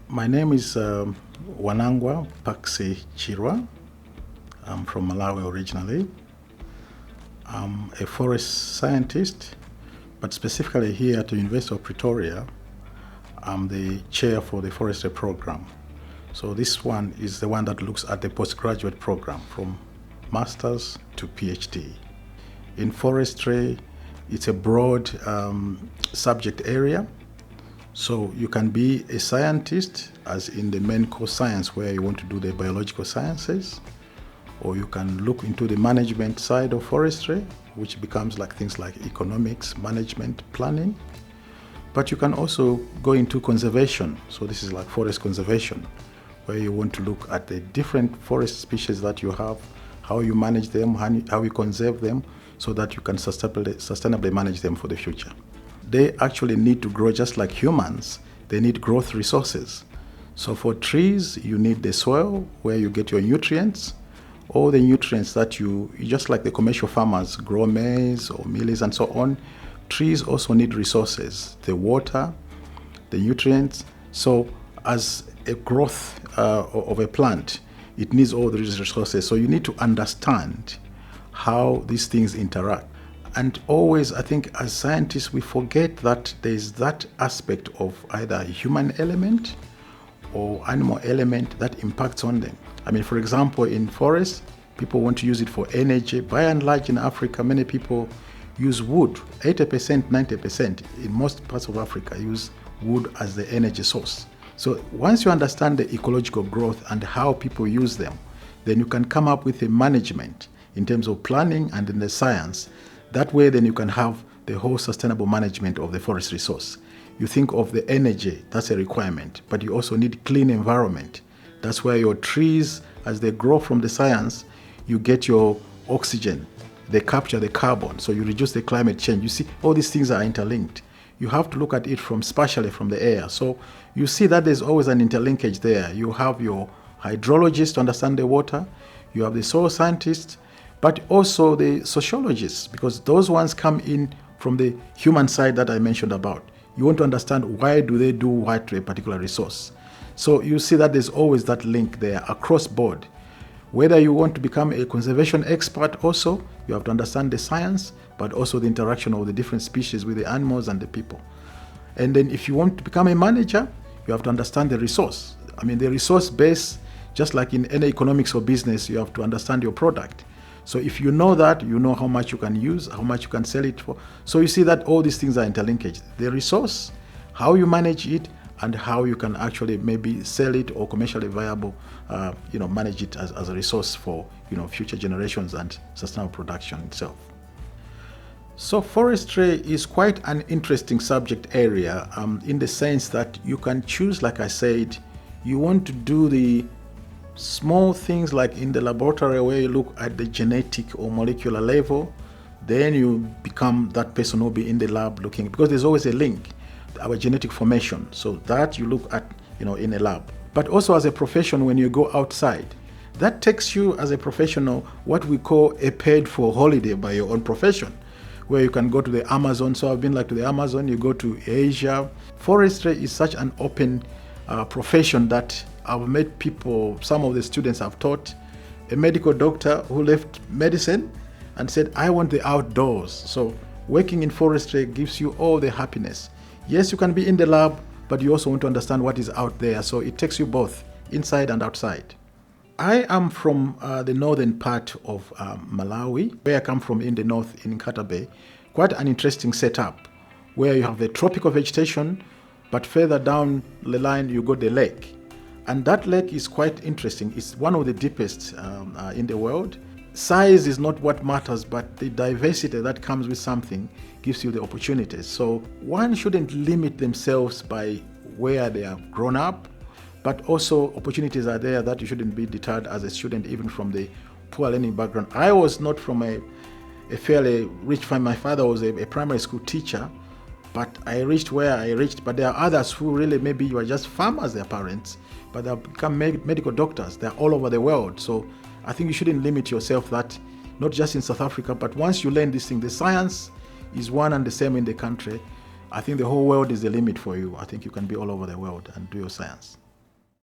My name is Prof Paxie Chirwa. I'm from Malawi originally. I'm a forest scientist, but specifically here at the University of Pretoria, I'm the chair for the Forestry Programme. So this one is the one that looks at the postgraduate program from master's to PhD. In forestry, it's a broad subject area. So you can be a scientist, as in the main core science where you want to do the biological sciences, or you can look into the management side of forestry, which becomes like things like economics, management, planning. But you can also go into conservation. So this is like forest conservation, where you want to look at the different forest species that you have, how you manage them, how you conserve them, so that you can sustainably manage them for the future. They actually need to grow just like humans. They need growth resources. So for trees, you need the soil where you get your nutrients, all the nutrients that you just like the commercial farmers grow maize or mealies and so on. Trees also need resources, the water, the nutrients. So as a growth of a plant, it needs all these resources. So you need to understand how these things interact. And always, I think, as scientists, we forget that there's that aspect of either a human element or animal element that impacts on them. I mean, for example, in forests, people want to use it for energy. By and large, in Africa, many people use wood. 80%, 90% in most parts of Africa use wood as the energy source. So once you understand the ecological growth and how people use them, then you can come up with a management in terms of planning and in the science. That way, then you can have the whole sustainable management of the forest resource. You think of the energy, that's a requirement, but you also need clean environment. That's where your trees, as they grow from the science, you get your oxygen, they capture the carbon, so you reduce the climate change. You see, all these things are interlinked. You have to look at it from spatially from the air. So you see that there's always an interlinkage there. You have your hydrologists to understand the water, you have the soil scientists, but also the sociologists, because those ones come in from the human side that I mentioned about. You want to understand why do they do what to a particular resource. So you see that there's always that link there across board. Whether you want to become a conservation expert also, you have to understand the science, but also the interaction of the different species with the animals and the people. And then if you want to become a manager, you have to understand the resource. I mean, the resource base, just like in any economics or business, you have to understand your product. So if you know that, you know how much you can use, how much you can sell it for. So you see that all these things are interlinked. The resource, how you manage it, and how you can actually maybe sell it or commercially viable, manage it as a resource for future generations and sustainable production itself. So forestry is quite an interesting subject area in the sense that you can choose, like I said, you want to do the small things like in the laboratory where you look at the genetic or molecular level, then you become that person who will be in the lab looking, because there's always a link, our genetic formation. So that you look at, in a lab. But also as a profession, when you go outside, that takes you as a professional what we call a paid for holiday by your own profession, where you can go to the Amazon. So I've been to the Amazon, you go to Asia. Forestry is such an open profession that I've met people, some of the students I've taught, a medical doctor who left medicine and said, I want the outdoors. So working in forestry gives you all the happiness. Yes, you can be in the lab, but you also want to understand what is out there. So it takes you both inside and outside. I am from the northern part of Malawi, where I come from in the north in Nkata Bay. Quite an interesting setup where you have the tropical vegetation, but further down the line you got the lake. And that lake is quite interesting. It's one of the deepest in the world. Size is not what matters, but the diversity that comes with something gives you the opportunities. So one shouldn't limit themselves by where they have grown up, but also opportunities are there that you shouldn't be deterred as a student, even from the poor learning background. I was not from a fairly rich family. My father was a primary school teacher, but I reached where I reached. But there are others who really, maybe you are just farmers, their parents, but they have become medical doctors. They're all over the world. So I think you shouldn't limit yourself that, not just in South Africa, but once you learn this thing, the science is one and the same in the country. I think the whole world is the limit for you. I think you can be all over the world and do your science.